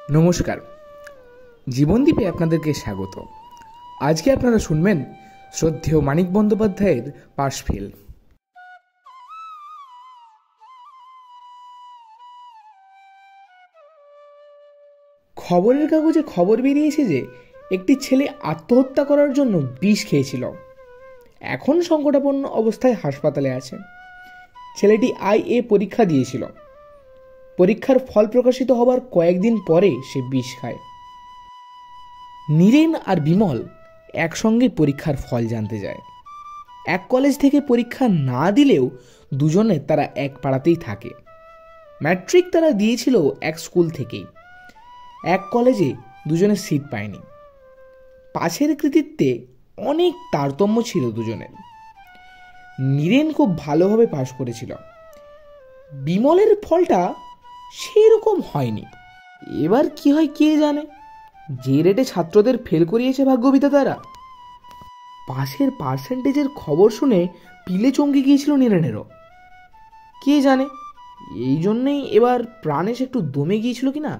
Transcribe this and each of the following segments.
নমস্কার, জীবনদীপে আপনাদেরকে স্বাগত। আজকে আপনারা শুনবেন শ্রদ্ধেয় মানিক বন্দ্যোপাধ্যায়ের পাশফেল। খবরের কাগজে খবর বেরিয়েছে যে একটি ছেলে আত্মহত্যা করার জন্য বিষ খেয়েছিল। এখন সংকটাপন্ন অবস্থায় হাসপাতালে আছে। ছেলেটি IA পরীক্ষা দিয়েছিল। পরীক্ষার ফল প্রকাশিত হবার কয়েকদিন পরে সে বিষ খায়। নীরেন আর বিমল একসঙ্গে পরীক্ষার ফল জানতে যায়। এক কলেজ থেকে পরীক্ষা না দিলেও দুজনে তারা এক পাড়াতেই থাকে। ম্যাট্রিক তারা দিয়েছিল এক স্কুল থেকেই। এক কলেজে দুজনে সিট পায়নি। পাশের কৃতিত্বে অনেক তারতম্য ছিল দুজনের। নীরেন খুব ভালোভাবে পাশ করেছিল। বিমলের ফলটা সেরকম হয়নি। এবার কি হয় কে জানে। যে রেটে ছাত্রদের ফেল করিয়েছে ভাগ্যবিধাতারা। পাশের পার্সেন্টেজের খবর শুনে পিলে চমকে গিয়েছিল নীরেনেরও। কে জানে এই জন্যেই এবার প্রাণেশ একটু দমে গিয়েছিল কিনা।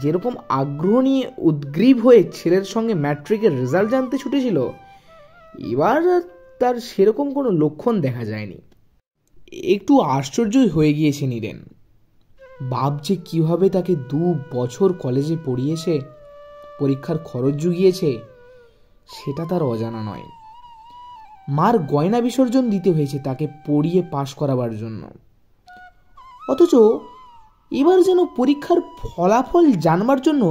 যেরকম আগ্রহ নিয়ে উদ্গ্রীব হয়ে ছেলের সঙ্গে ম্যাট্রিকের রেজাল্ট জানতে ছুটেছিল, এবার তার সেরকম কোনো লক্ষণ দেখা যায়নি। একটু আশ্চর্যই হয়ে গিয়েছে নীরেন। ভাবছে কিভাবে তাকে 2 বছর কলেজে পড়িয়েছে, পরীক্ষার খরচ জুগিয়েছে, সেটা তার অজানা নয়। মার গয়না বিসর্জন দিতে হয়েছে তাকে পড়িয়ে পাশ করাবার জন্য। অথচ এবার যেন পরীক্ষার ফলাফল জানবার জন্য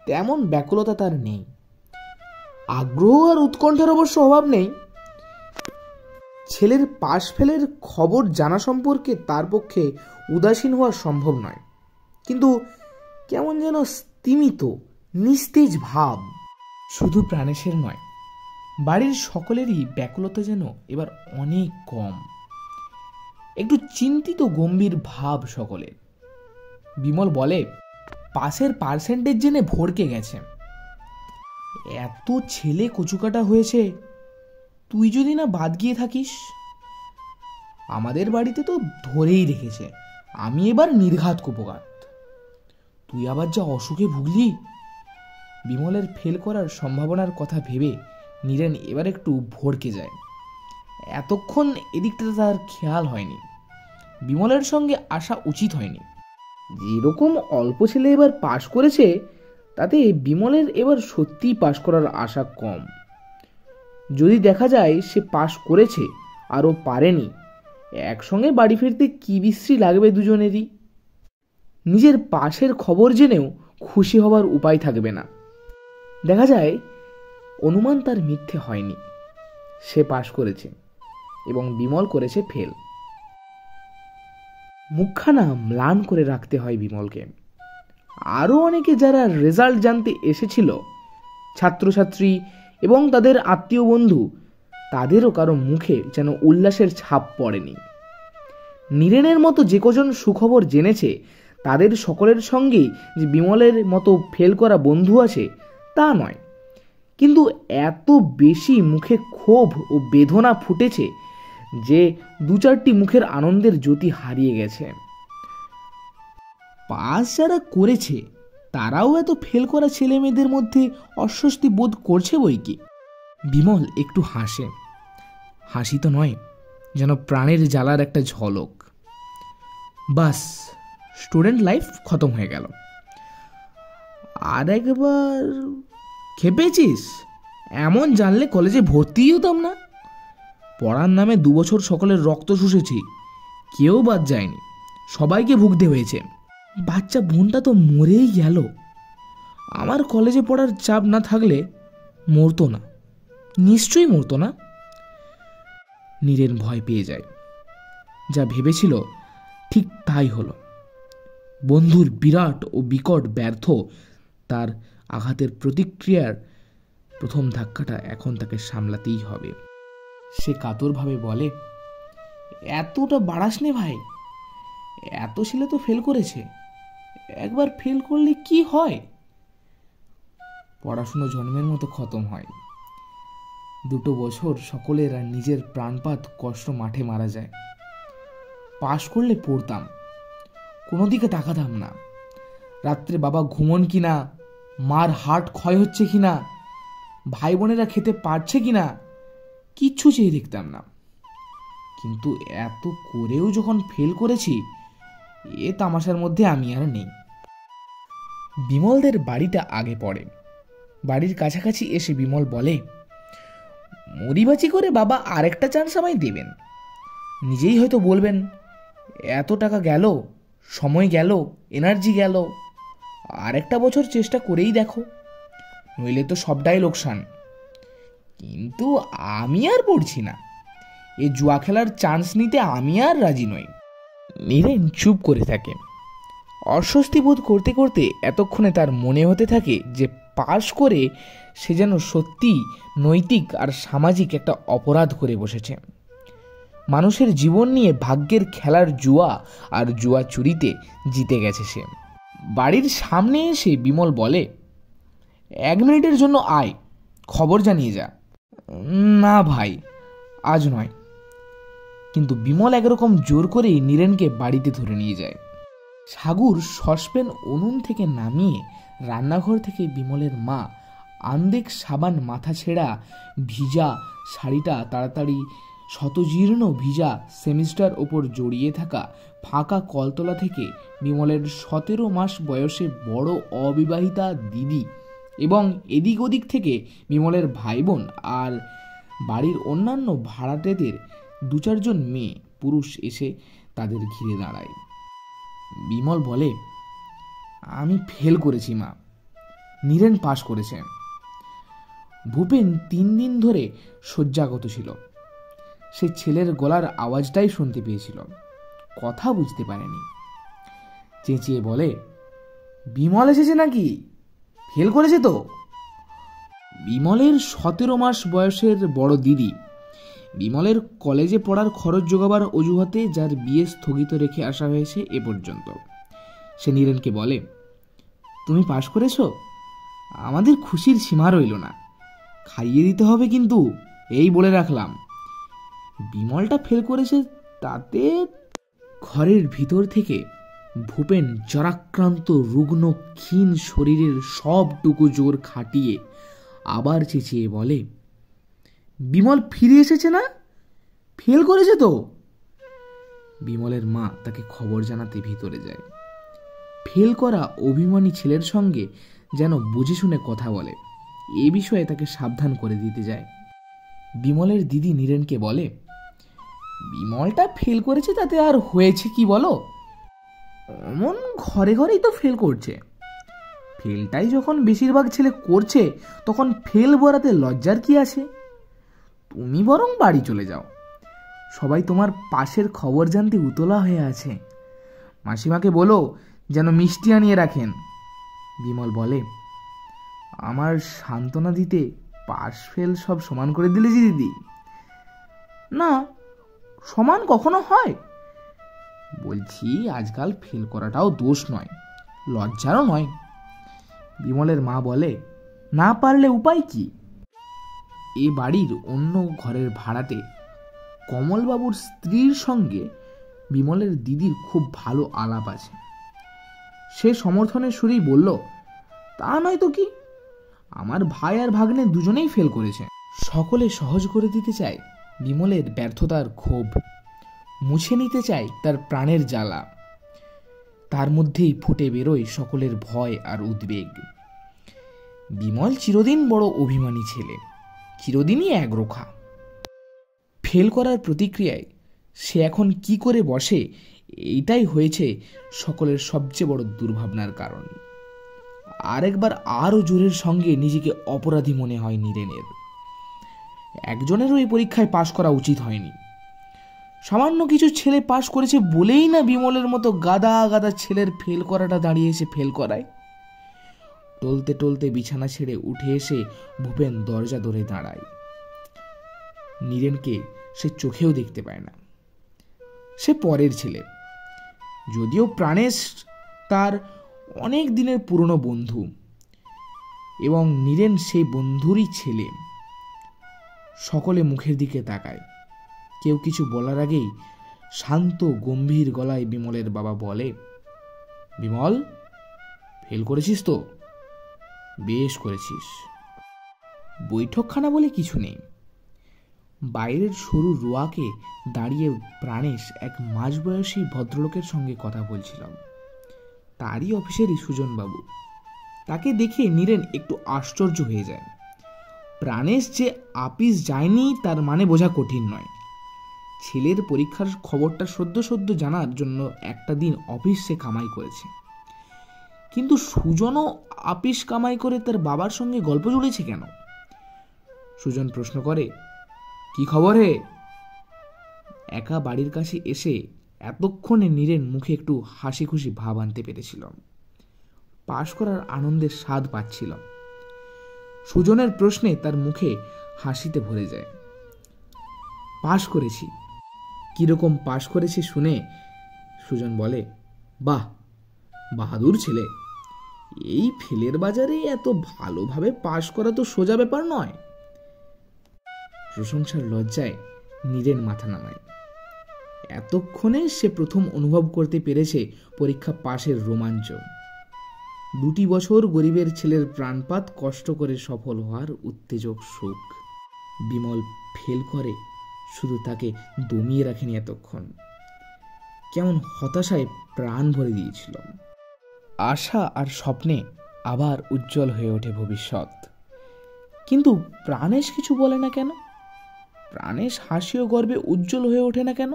তেমন ব্যাকুলতা তার নেই। আগ্রহ আর উৎকণ্ঠার অবশ্য অভাব নেই। ছেলের পাশ ফেলের খবর জানা সম্পর্কে তার পক্ষে উদাসীন হওয়া সম্ভব নয়, কিন্তু কেমন যেন স্তিমিত নিস্তেজ ভাব। শুধু প্রাণেশের নয়, বাড়ির সকলেরই ব্যাকুলতা যেন এবার অনেক কম। একটু চিন্তিত গম্ভীর ভাব সকলের। বিমল বলে, পাশের পার্সেন্টেজ জেনে ভড়কে গেছে। এত ছেলে কচুকাটা হয়েছে, তুই যদি না বাদ গিয়ে থাকিস। আমাদের বাড়িতে তো ধরেই রেখেছে আমি এবার নির্ঘাত কুপঘাত। তুই আবার যা অসুখে ভুগলি। বিমলের ফেল করার সম্ভাবনার কথা ভেবে নীরেন এবার একটু ভড়কে যায়। এতক্ষণ এদিকটাতে তার খেয়াল হয়নি। বিমলের সঙ্গে আসা উচিত হয়নি। যেরকম অল্প ছেলে এবার পাশ করেছে, তাতে বিমলের এবার সত্যিই পাশ করার আশা কম। যদি দেখা যায় সে পাশ করেছে আরও পারেনি, একসঙ্গে বাড়ি ফিরতে কি বিশ্রী লাগবে দুজনেরই। নিজের পাশের খবর জেনেও খুশি হবার উপায় থাকবে না। দেখা যায় অনুমান তার মিথ্যে হয়নি। সে পাশ করেছে এবং বিমল করেছে ফেল। মুখখানা ম্লান করে রাখতে হয় বিমলকে। আরও অনেকে যারা রেজাল্ট জানতে এসেছিল, ছাত্রছাত্রী এবং তাদের আত্মীয় বন্ধু, তাদেরও কারো মুখে যেন উল্লাসের ছাপ পড়েনি। নীরেনের মতো যে কজন সুখবর জেনেছে, তাদের সকলের সঙ্গেই যে বিমলের মতো ফেল করা বন্ধু আছে তা নয়, কিন্তু এত বেশি মুখে ক্ষোভ ও বেদনা ফুটেছে যে 2-4টি মুখের আনন্দের জ্যোতি হারিয়ে গেছে। পাস যারা করেছে তারাও এত ফেল করা ছেলে মেয়েদের মধ্যে অস্বস্তি বোধ করছে বই কি। বিমল একটু হাসে। হাসি তো নয়, যেন প্রাণের জ্বালার একটা ঝলক। বাস, স্টুডেন্ট লাইফ খতম হয়ে গেল। আর একবার খেপেছিস? এমন জানলে কলেজে ভর্তিই হতাম না। পড়ার নামে 2 বছর সকলের রক্ত শুষেছি, কেউ বাদ যায়নি, সবাইকে ভুগতে হয়েছে। বাচ্চা বোনটা তো মরেই গেল। আমার কলেজে পড়ার চাপ না থাকলে মরতো না, নিশ্চয়ই মরতো না। নীরেন ভয় পেয়ে যায়। যা ভেবেছিল ঠিক তাই হলো। বন্ধুর বিরাট ও বিকট ব্যর্থ তার আঘাতের প্রতিক্রিয়ার প্রথম ধাক্কাটা এখন তাকে সামলাতেই হবে। সে কাতরভাবে বলে, এতটা বাড়াস নে ভাই। এত ছেলে তো ফেল করেছে, একবার ফেল করলে কি হয়? পড়াশুনো জন্মের মতো খতম হয়। 2 বছর সকলের আর নিজের প্রাণপাত কষ্ট মাঠে মারা যায়। পাশ করলে পড়তাম, কোনো দিকে তাকাতাম না। রাত্রে বাবা ঘুমন কিনা, মার হার্ট ক্ষয় হচ্ছে কিনা, ভাই বোনেরা খেতে পারছে কিনা, কিচ্ছু চেয়ে দেখতাম না। কিন্তু এত করেও যখন ফেল করেছি, এ তামাশার মধ্যে আমি আর নেই। বিমলদের বাড়িটা আগে পড়ে। বাড়ির কাছাকাছি এসে বিমল বলে, মরিবাচি করে বাবা আরেকটা চান্স আমায় দেবেন। নিজেই হয়তো বলবেন, এত টাকা গেল, সময় গেল, এনার্জি গেল, আরেকটা বছর চেষ্টা করেই দেখো, নইলে তো সবটাই লোকসান। কিন্তু আমি আর পড়ছি না, এই জুয়া খেলার চান্স নিতে আমি আর রাজি নই। নীরেন চুপ করে থাকে। অস্বস্তি বোধ করতে করতে এতক্ষণে তার মনে হতে থাকে যে পাশ করে সে যেন সত্যি নৈতিক আর সামাজিক একটা অপরাধ করে বসেছে। মানুষের জীবন নিয়ে ভাগ্যের খেলার জুয়া আর জুয়া চুরিতে জিতে গেছে সে। বাড়ির সামনে এসে বিমল বলে, 1 মিনিটের জন্য আয়, খবর জানিয়ে যা। না ভাই, আজ নয়। কিন্তু বিমল একরকম জোর করেই নীরেনকে বাড়িতে ধরে নিয়ে যায়। সাগুর সসপ্যান উনুন থেকে নামিয়ে রান্নাঘর থেকে বিমলের মা আন্দেক সাবান মাথা ছেঁড়া ভিজা শাড়িটা তাড়াতাড়ি শতজীর্ণ ভিজা সেমিস্টার ওপর জড়িয়ে থাকা ফাঁকা কলতলা থেকে বিমলের 17 মাস বয়সে বড় অবিবাহিতা দিদি এবং এদিক ওদিক থেকে বিমলের ভাই বোন আর বাড়ির অন্যান্য ভাড়াটেদের 2-4 জন মেয়ে পুরুষ এসে তাদের ঘিরে দাঁড়ায়। বিমল বলে, আমি ফেল করেছি মা, নীরেন পাশ করেছে। ভূপেন 3 দিন ধরে শয্যাগত ছিল। সে ছেলের গলার আওয়াজটাই শুনতে পেয়েছিল, কথা বুঝতে পারেনি। চেঁচিয়ে বলে, বিমল এসেছে নাকি? ফেল করেছে তো? বিমলের 17 মাস বয়সের বড় দিদি, বিমলের কলেজে পড়ার খরচ জোগাবার অজুহাতে যার বিয়ে স্থগিত রেখে আসা হয়েছে এ পর্যন্ত, সে নীরেনকে বলে, তুমি পাশ করেছ? আমাদের খুশির সীমা রইল না, খাইয়ে দিতে হবে কিন্তু, এই বলে রাখলাম। বিমলটা ফেল করেছে তাতে। ঘরের ভিতর থেকে ভূপেন জরাক্রান্ত রুগ্ন ক্ষীণ শরীরের সবটুকু জোর খাটিয়ে আবার চেঁচিয়ে বলে, বিমল ফিরে এসেছে না? ফেল করেছে তো? বিমলের মা তাকে খবর জানাতে ভিতরে যায়। ফেল করা অভিমানী ছেলের সঙ্গে যেন বুঝে শুনে কথা বলে, এ বিষয়ে তাকে সাবধান করে দিতে যায়। বিমলের দিদি নীরেনকে বলে, বিমলটা ফেল করেছে তাতে আর হয়েছে কি বলো? অমন ঘরে ঘরেই তো ফেল করছে। ফেলটাই যখন বেশিরভাগ ছেলে করছে, তখন ফেল বলাতে লজ্জার কি আছে? তুমি বরং বাড়ি চলে যাও, সবাই তোমার পাশের খবর জানতে উতলা হয়ে আছে। মাসিমাকে বলো যেন মিষ্টি আনিয়ে রাখেন। বিমল বলে, আমার সান্ত্বনা দিতে পাশ ফেল সব সমান করে দিলে যে দিদি? না, সমান কখনো হয়? বলছি, আজকাল ফেল করাটাও দোষ নয়, লজ্জারও নয়। বিমলের মা বলে, না পারলে উপায় কি? এ বাড়ির অন্য ঘরের ভাড়াটে কমলবাবুর স্ত্রীর সঙ্গে বিমলের দিদির খুব ভালো আলাপ আছে। সে সমর্থনের সুরেই বলল, তা নয় তো কি, আমার ভাই আর ভাগ্নে দুজনেই ফেল করেছে। সকলে সহজ করে দিতে চায় বিমলের ব্যর্থতার ক্ষোভ, মুছে নিতে চায় তার প্রাণের জ্বালা। তার মধ্যেই ফুটে বেরোয় সকলের ভয় আর উদ্বেগ। বিমল চিরদিন বড় অভিমানী ছেলে, চিরদিনই একরোখা। ফেল করার প্রতিক্রিয়ায় সে এখন কি করে বসে, এইটাই হয়েছে সকলের সবচেয়ে বড় দুর্ভাবনার কারণ। আরেকবার আরও জোরের সঙ্গে নিজেকে অপরাধী মনে হয় নীরেনের। একজনেরও এই পরীক্ষায় পাশ করা উচিত হয়নি। সামান্য কিছু ছেলে পাশ করেছে বলেই না বিমলের মতো গাদা গাদা ছেলের ফেল করাটা দাঁড়িয়েছে ফেল করায়। টলতে টলতে বিছানা ছেড়ে উঠে এসে ভূপেন দরজা ধরে দাঁড়ায়। নীরেনকে সে চোখেও দেখতে পায় না। সে পরের ছেলে, যদিও প্রাণেশ তার অনেক দিনের পুরনো বন্ধু, এবং নীরেন সেই বন্ধুরই ছেলে। সকলে মুখের দিকে তাকায়। কেউ কিছু বলার আগেই শান্ত গম্ভীর গলায় বিমলের বাবা বলে, বিমল, ফেল করেছিস তো? বেশ করেছিস। বৈঠকখানা বলে কিছু নেই। বাইরের সরু রোয়াকে দাঁড়িয়ে প্রাণেশ এক মাঝবয়সী ভদ্রলোকের সঙ্গে কথা বলছিলাম। তারই অফিসেরই সুজনবাবু। তাকে দেখে নীরেন একটু আশ্চর্য হয়ে যায়। প্রাণেশ যে আপিস যায়নি তার মানে বোঝা কঠিন নয়। ছেলের পরীক্ষার খবরটা সদ্য জানার জন্য একটা দিন অফিস সে কামাই করেছে। কিন্তু সুজনও আপিস কামাই করে তার বাবার সঙ্গে গল্প জুড়েছে কেন? সুজন প্রশ্ন করে, কি খবর হে? একা বাড়ির কাছে এসে এতক্ষণে নীরেন মুখে একটু হাসি খুশি ভাব আনতে পেরেছিলাম। পাশ করার আনন্দের স্বাদ পাচ্ছিলাম। সুজনের প্রশ্নে তার মুখে হাসিতে ভরে যায়। পাশ করেছি। কিরকম পাশ করেছি শুনে সুজন বলে, বাহ, বাহাদুর ছেলে। এই ফেলের বাজারে এত ভালোভাবে পাশ করা তো সোজা ব্যাপার নয়। প্রশংসার লজ্জায় নীরেন মাথা নামায়। এতক্ষণে সে প্রথম অনুভব করতে পেরেছে পরীক্ষা পাশের রোমাঞ্চ। 2 বছর গরিবের ছেলের প্রাণপাত কষ্ট করে সফল হওয়ার উত্তেজক সুখ। বিমল ফেল করে শুধু তাকে দমিয়ে রাখেনি এতক্ষণ, কেমন হতাশায় প্রাণ ভরে দিয়েছিল। আশা আর স্বপ্নে আবার উজ্জ্বল হয়ে ওঠে ভবিষ্যৎ। কিন্তু প্রাণেশ কিছু বলে না কেন? প্রাণেশ হাসি ও গর্বে উজ্জ্বল হয়ে ওঠে না কেন?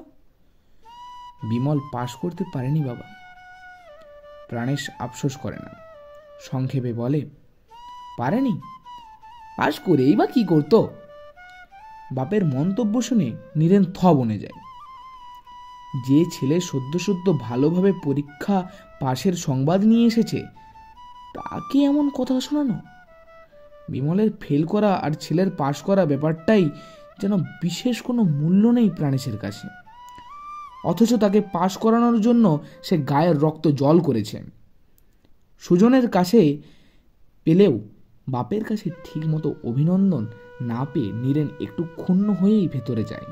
বিমল পাশ করতে পারেনি বাবা। প্রাণেশ আফসোস করে না, সংক্ষেপে বলে, পারেনি? পাশ করেই বা কি করতো? বাপের মন্তব্য শুনে নীরেন থ বনে যায়। যে ছেলে সদ্য ভালোভাবে পরীক্ষা পাশের সংবাদ নিয়ে এসেছে তাকে এমন কথা শোনানো! বিমলের ফেল করা আর ছেলের পাশ করা ব্যাপারটাই যেন বিশেষ কোনো মূল্য নেই প্রাণেশের কাছে, অথচ তাকে পাশ করানোর জন্য সে গায়ের রক্ত জল করেছে। সুজনের কাছে পেলেও বাপের কাছে ঠিকমতো অভিনন্দন না পেয়ে নীরেন একটু ক্ষুণ্ণ হয়েই ভেতরে যায়।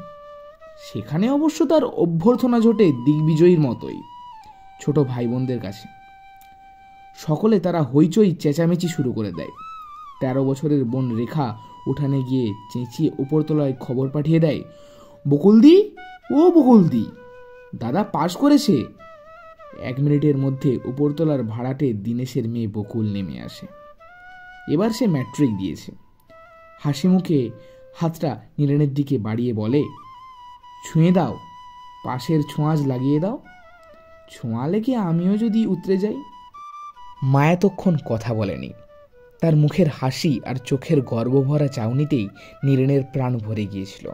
সেখানে অবশ্য তার অভ্যর্থনা জোটে দিগ্বিজয়ীর মতোই ছোট ভাই বোনদের কাছে। সকলে তারা হইচই চেঁচামেচি শুরু করে দেয়। 13 বছরের বোন রেখা উঠানে গিয়ে চেঁচিয়ে উপরতলায় খবর পাঠিয়ে দেয়, বকুলদি, ও বকুলদি, দাদা পাশ করেছে। 1 মিনিটের মধ্যে উপরতলার ভাড়াটে দীনেশের মেয়ে বকুল নেমে আসে। এবার সে ম্যাট্রিক দিয়েছে। হাসি মুখে হাতটা নীরেনের দিকে বাড়িয়ে বলে, ছুঁয়ে দাও, পাশের ছোঁয়াচ লাগিয়ে দাও। ছোঁয়া লেগে আমিও যদি উতরে যাই। মা এতক্ষণ কথা বলেনি। তার মুখের হাসি আর চোখের গর্বভরা চাউনিতেই নীরেনের প্রাণ ভরে গিয়েছিল।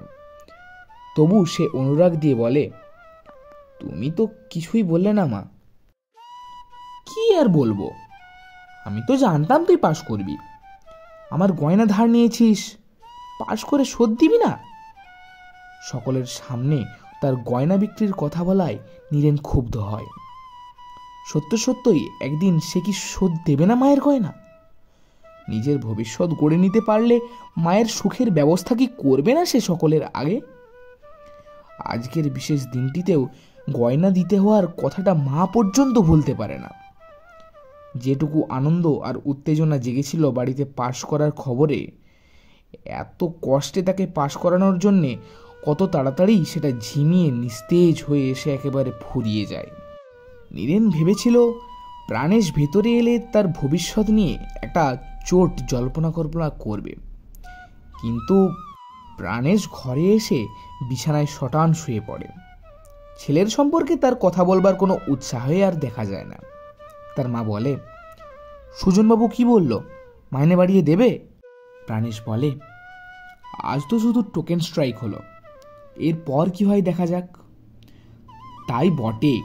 তবু সে অনুরাগ দিয়ে বলে, তুমি তো কিছুই বললে না মা। কি আর বলবো, আমি তো জানতাম তুই পাশ করবি। আমার গয়না ধার নিয়েছিস, পাশ করে শোধ দিবি না? সকলের সামনে তার গয়না বিক্রির কথা বলায় নীরেন ক্ষুব্ধ হয়। সত্যই একদিন সে কি শোধ দেবে না মায়ের গয়না? নিজের ভবিষ্যৎ গড়ে নিতে পারলে মায়ের সুখের ব্যবস্থা কি করবে না সে সকলের আগে? আজকের বিশেষ দিনটিতেও গয়না দিতে হওয়ার কথাটা মা পর্যন্ত ভুলতে পারে না। যেটুকু আনন্দ আর উত্তেজনা জেগেছিল বাড়িতে পাশ করার খবরে, এত কষ্টে তাকে পাশ করানোর জন্যে কত তাড়াতাড়ি সেটা ঝিমিয়ে নিস্তেজ হয়ে এসে একেবারে ফুরিয়ে যায়। নীরেন ভেবেছিল প্রাণেশ ভেতরে এলে তার ভবিষ্যৎ নিয়ে একটা চোট জল্পনা কল্পনা করবে, কিন্তু প্রাণেশ ঘরে এসে বিছানায় শটান শুয়ে পড়ে। ছেলের সম্পর্কে তার কথা বলবার কোনো উৎসাহই আর দেখা যায় না। তার মা বলে, সুজনবাবু কি বলল, মাইনে বাড়িয়ে দেবে? প্রাণেশ বলে, আজ তো শুধু টোকেন স্ট্রাইক হলো, এরপর কি হয় দেখা যাক। তাই বটে,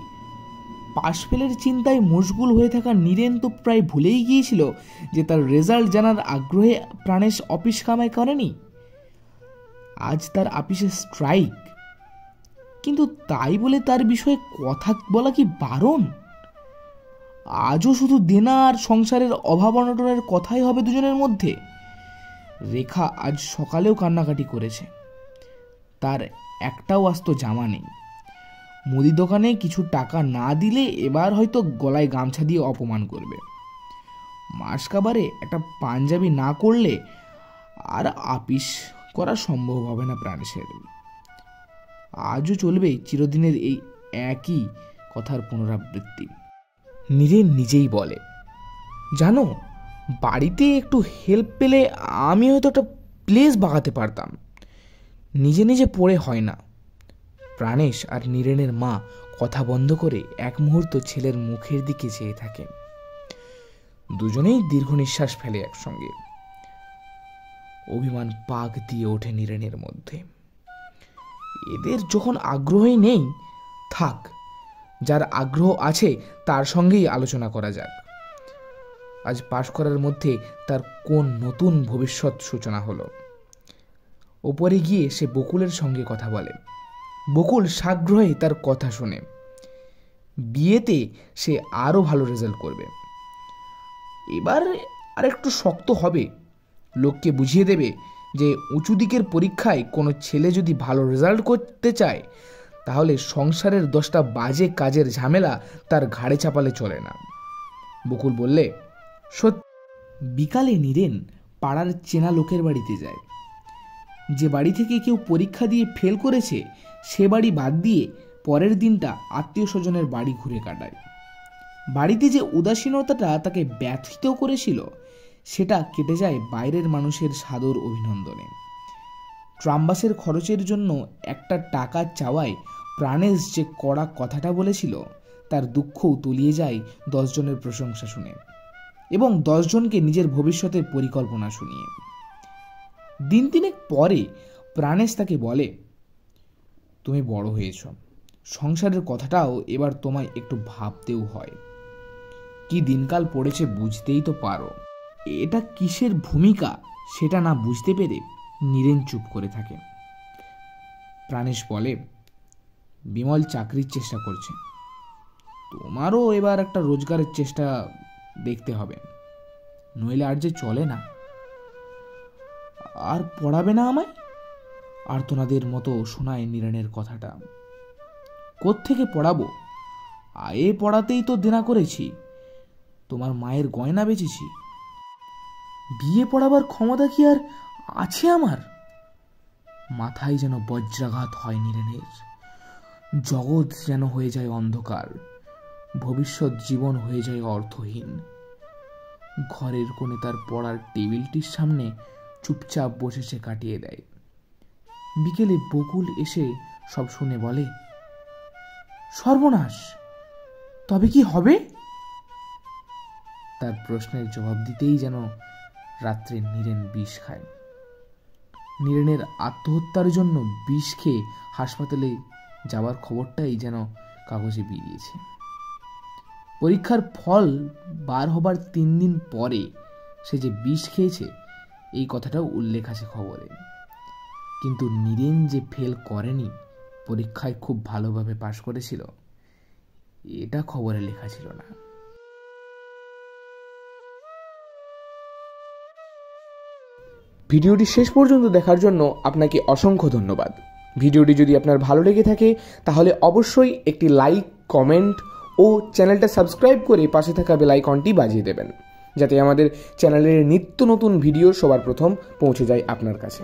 পাশ ফেলের চিন্তায় মশগুল হয়ে থাকা নীরেন তো প্রায় ভুলেই গিয়েছিল যে তার রেজাল্ট জানার আগ্রহে প্রাণেশ অফিস কামাই করেনি। আজ তার অফিসে স্ট্রাইক, কিন্তু তাই বলে তার বিষয়ে কথা বলা কি বারণ? আজও শুধু দেনা আর সংসারের অভাব অনটনের কথাই হবে দুজনের মধ্যে। রেখা আজ সকালেও কান্নাকাটি করেছে। তার একটাও আস্ত জামা নেই। মুদি দোকানে কিছু টাকা না দিলে এবার হয়তো গলায় গামছা দিয়ে অপমান করবে। মাসকাবারে একটা পাঞ্জাবি না করলে আর আপিস করা সম্ভব হবে না প্রাণেশের। আজও চলবে চিরদিনের এই একই কথার পুনরাবৃত্তি। নীরেন নিজেই বলে, জানো, বাড়িতে একটু হেল্প পেলে আমি হয়তো একটা প্লেস বাগাতে পারতাম। নিজে নিজে পড়ে হয় না। প্রাণেশ আর নীরেনের মা কথা বন্ধ করে এক মুহূর্ত ছেলের মুখের দিকে চেয়ে থাকে। দুজনেই দীর্ঘ নিঃশ্বাস ফেলে একসঙ্গে। অভিমান পাক দিয়ে ওঠে নীরেনের মধ্যে। এদের যখন আগ্রহই নেই, থাক, যার আগ্রহ আছে তার সঙ্গেই আলোচনা করা যাক। আজ পাশ করার মধ্যে তার কোন নতুন ভবিষ্যৎ সূচনা হলো। ওপরে গিয়ে সে বকুলের সঙ্গে কথা বলে। বকুল সাগ্রহে তার কথা শুনে। বিয়েতে সে আরো ভালো রেজাল্ট করবে। এবার আর একটু শক্ত হবে, লোককে বুঝিয়ে দেবে যে উঁচু দিকের পরীক্ষায় কোনো ছেলে যদি ভালো রেজাল্ট করতে চায় তাহলে সংসারের 10টা বাজে কাজের ঝামেলা তার ঘাড়ে চাপালে চলে না। বকুল বললে, সত্যি। বিকালে নীরেন পাড়ার চেনা লোকের বাড়িতে যায়। যে বাড়ি থেকে কেউ পরীক্ষা দিয়ে ফেল করেছে সে বাড়ি বাদ দিয়ে পরের দিনটা আত্মীয় স্বজনের বাড়ি ঘুরে কাটায়। বাড়িতে যে উদাসীনতাটা তাকে ব্যথিত করেছিল সেটা কেটে যায় বাইরের মানুষের সাদর অভিনন্দনে। ট্রামবাসের খরচের জন্য একটা টাকা চাওয়ায় প্রাণেশ যে কড়া কথাটা বলেছিল তার দুঃখও তলিয়ে যায় 10 জনের প্রশংসা শুনে এবং 10 জনকে নিজের ভবিষ্যতের পরিকল্পনা শুনিয়ে। দিন তিনেক পরে প্রাণেশ তাকে বলে, তুমি বড় হয়েছ, সংসারের কথাটাও এবার তোমায় একটু ভাবতেও হয়। কি দিনকাল পড়েছে বুঝতেই তো পারো। এটা কিসের ভূমিকা সেটা না বুঝতে পেরে নীরেন চুপ করে থাকে। প্রাণেশ বলে, বিমল চাকরির চেষ্টা করছে, তোমারও এবার একটা রোজগারের চেষ্টা দেখতে হবে, নইলে আর যে চলে না। আর পড়াবে না আমায়? আর্তনাদের মতো শোনায় নীরেনের কথাটা। কোত্থেকে পড়াবো? আয়ে পড়াতেই তো দেনা করেছি, তোমার মায়ের গয়না বেচেছি। বিয়ে পড়াবার ক্ষমতা কি আর আছে আমার? মাথায় যেন বজ্রাঘাত হয় নীরেনের। জগৎ যেন হয়ে যায় অন্ধকার, ভবিষ্যৎ জীবন হয়ে যায় অর্থহীন। ঘরের কোণে তার পড়ার টেবিলটির সামনে চুপচাপ বসে সে কাটিয়ে দেয়। বিকেলে বকুল এসে সব শুনে বলে, সর্বনাশ, তবে কি হবে? তার প্রশ্নের জবাব দিতেই যেন রাত্রে নীরেন বিষ খায়। নীরেনের আত্মহত্যার জন্য বিষ খেয়ে হাসপাতালে যাওয়ার খবরটাই যেন কাগজে বেরিয়েছে। পরীক্ষার ফল বার হবার 3 দিন পরে সে যে বিষ খেয়েছে এই কথাটাও উল্লেখ আছে খবরে। কিন্তু নীরেন যে ফেল করেনি, পরীক্ষায় খুব ভালোভাবে পাশ করেছিল, এটা খবরে লেখা ছিল না। ভিডিওটি শেষ পর্যন্ত দেখার জন্য আপনাকে অসংখ্য ধন্যবাদ। ভিডিওটি যদি আপনার ভালো লেগে থাকে তাহলে অবশ্যই একটি লাইক, কমেন্ট ও চ্যানেলটা সাবস্ক্রাইব করে পাশে থাকা বেল আইকনটি বাজিয়ে দেবেন, যাতে আমাদের চ্যানেলের নিত্য নতুন ভিডিও সবার প্রথম পৌঁছে যায় আপনার কাছে।